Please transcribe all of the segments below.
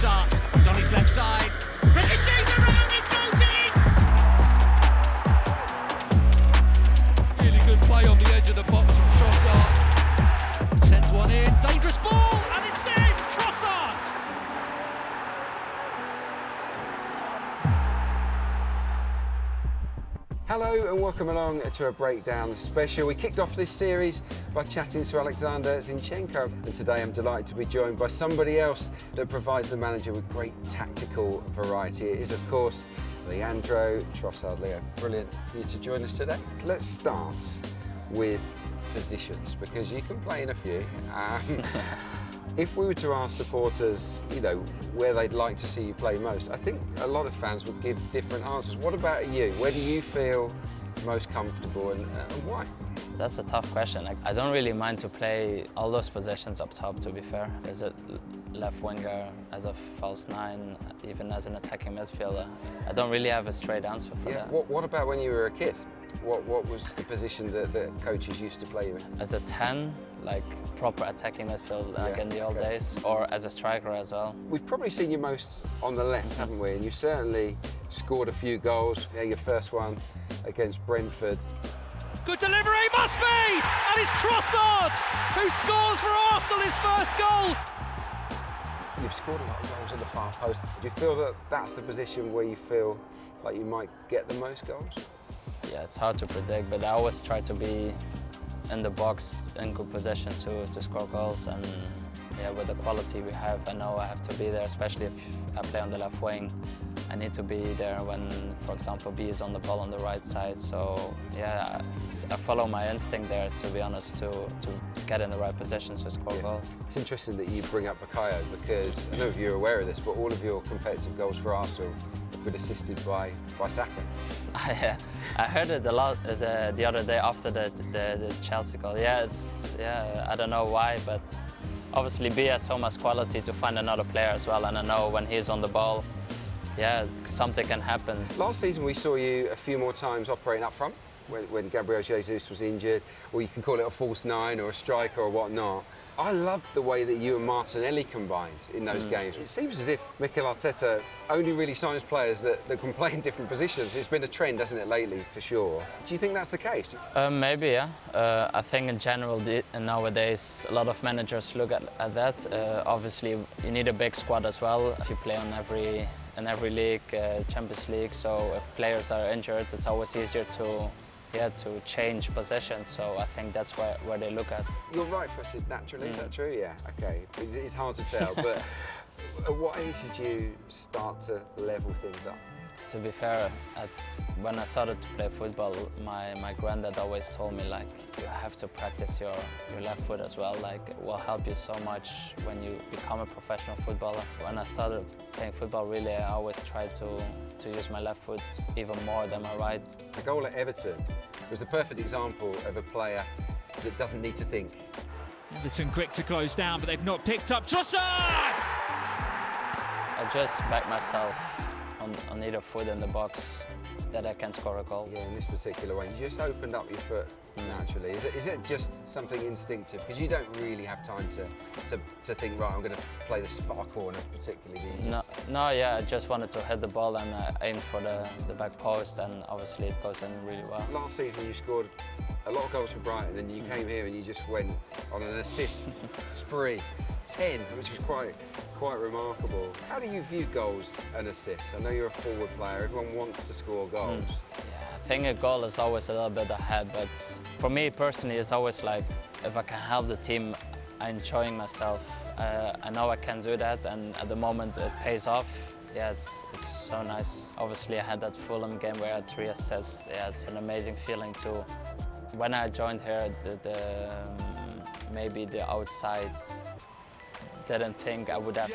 Trossard, he's on his left side. Ricochets around, it goes in! Really good play on the edge of the box from Trossard. Sends one in, dangerous ball, and it's in! Trossard! Hello and welcome along to a breakdown special. We kicked off this series by chatting to Alexander Zinchenko, and today I'm delighted to be joined by somebody else that provides the manager with great tactical variety. It is, of course, Leandro Trossard. Leo, brilliant for you to join us today. Let's start with positions, because you can play in a few. If we were to ask supporters, where they'd like to see you play most, I think a lot of fans would give different answers. What about you? Where do you feel most comfortable and why? That's a tough question. I don't really mind to play all those positions up top, to be fair. As a left winger, as a false nine, even as an attacking midfielder. I don't really have a straight answer for that. What about when you were a kid? What was the position that coaches used to play you in? As a 10, like proper attacking midfield, like in the old days, or as a striker as well. We've probably seen you most on the left, haven't we? And you certainly scored a few goals. Yeah, your first one against Brentford. Good delivery, must be! And it's Trossard who scores for Arsenal his first goal! You've scored a lot of goals at the far post. Do you feel that that's the position where you feel like you might get the most goals? Yeah, it's hard to predict, but I always try to be in the box in good positions to score goals, and yeah, with the quality we have, I know I have to be there, especially if I play on the left wing. I need to be there when, for example, B is on the ball on the right side. So yeah, I follow my instinct there, to be honest, to get in the right positions to score goals. It's interesting that you bring up Bukayo, because I don't know if you're aware of this, but all of your competitive goals for Arsenal have been assisted by Saka. I heard it a lot the other day after the Chelsea goal. I don't know why, but obviously B has so much quality to find another player as well, and I know when he's on the ball, something can happen. Last season we saw you a few more times operating up front when Gabriel Jesus was injured, or you can call it a false nine or a striker or whatnot. I loved the way that you and Martinelli combined in those games. It seems as if Mikel Arteta only really signs players that can play in different positions. It's been a trend, hasn't it, lately, for sure. Do you think that's the case? Maybe, yeah. I think in general nowadays a lot of managers look at that. Obviously, you need a big squad as well if you play in every league, Champions League. So if players are injured, it's always easier to change positions, so I think that's where they look at. You're right-footed naturally, is that true? Yeah, okay. It's hard to tell, but at what age did you start to level things up? To be fair, when I started to play football, my granddad always told me, like, you have to practice your left foot as well. Like, it will help you so much when you become a professional footballer. When I started playing football, really, I always tried to use my left foot even more than my right. The goal at Everton was the perfect example of a player that doesn't need to think. Everton quick to close down, but they've not picked up Trossard! I just back myself on either foot in the box that I can score a goal. Yeah, in this particular way, you just opened up your foot naturally. Is it just something instinctive? Because you don't really have time to think, right, I'm going to play this far corner particularly. I just wanted to hit the ball and aim for the back post, and obviously it goes in really well. Last season you scored a lot of goals for Brighton, and you came here and you just went on an assist spree. 10, which was quite remarkable. How do you view goals and assists? I know you're a forward player, everyone wants to score goals. I think a goal is always a little bit ahead, but for me personally, it's always like, if I can help the team, I'm enjoying myself. I know I can do that, and at the moment it pays off. Yeah, it's so nice. Obviously I had that Fulham game where I had 3 assists. Yeah, it's an amazing feeling too. When I joined here, maybe the outside didn't think I would have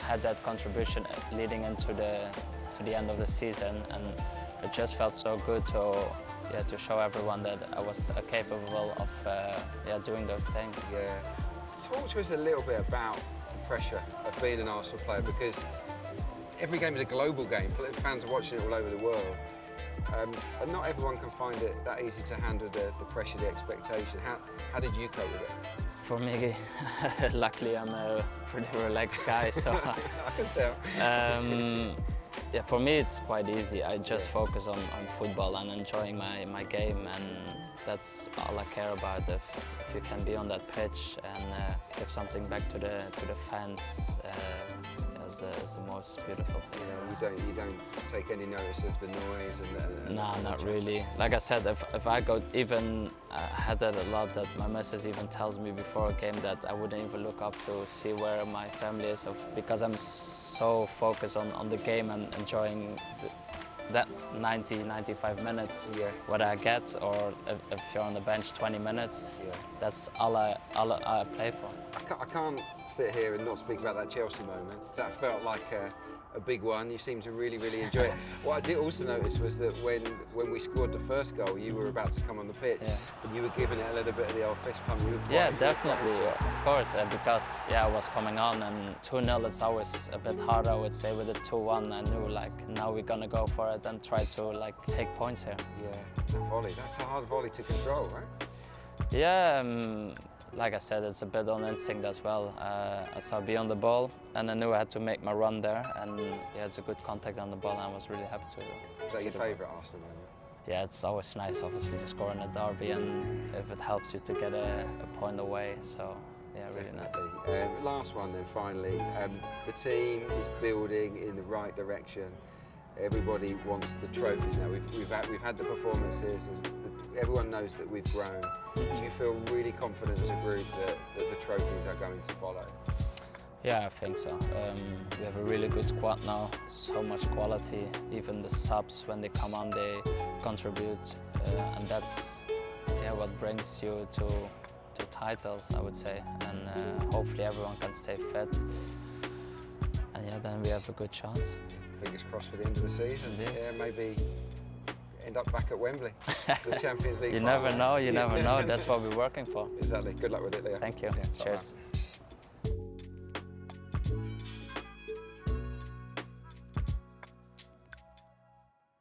had that contribution leading into the end of the season, and it just felt so good to show everyone that I was capable of doing those things. Yeah. Talk to us a little bit about the pressure of being an Arsenal player, because every game is a global game. Fans are watching it all over the world. And not everyone can find it that easy to handle the pressure, the expectation. How did you cope with it? For me, luckily I'm a pretty relaxed guy, so I can tell. yeah, for me it's quite easy. I just focus on football and enjoying my game, and that's all I care about. If you can be on that pitch and give something back to the fans, is the most beautiful thing. You don't take any notice of the noise and no, not really. Like I said, if I go even, I had that a lot, that my missus even tells me before a game that I wouldn't even look up to see where my family is, because I'm so focused on the game and enjoying that 90-95 minutes, what I get, or if you're on the bench 20 minutes, that's all I play for. I can't sit here and not speak about that Chelsea moment. That felt like a big one. You seemed to really, really enjoy it. What I did also notice was that when we scored the first goal, you were about to come on the pitch, and you were giving it a little bit of the old fist pump. Definitely, of course, because I was coming on, and 2-0 it's always a bit harder, I would say. With the 2-1, I knew now we're gonna go for it and try to take points here. Yeah, that volley, that's a hard volley to control, right? Yeah, like I said, it's a bit on instinct as well. I saw be on the ball, and I knew I had to make my run there, and it's a good contact on the ball, and I was really happy to. Is that your favourite Arsenal moment? Yeah, it's always nice, obviously, to score in a derby, and if it helps you to get a point away, so yeah, really nice. Last one then, finally. The team is building in the right direction. Everybody wants the trophies now. We've had the performances. Everyone knows that we've grown. Do you feel really confident as a group that the trophies are going to follow? Yeah, I think so. We have a really good squad now. So much quality. Even the subs, when they come on, they contribute, and that's what brings you to titles, I would say. And hopefully everyone can stay fit. And then we have a good chance. Fingers crossed for the end of the season. Indeed. Yeah, maybe end up back at Wembley, the Champions League. You never know. That's what we're working for. Exactly. Good luck with it, Leah. Thank you. Yeah, Cheers.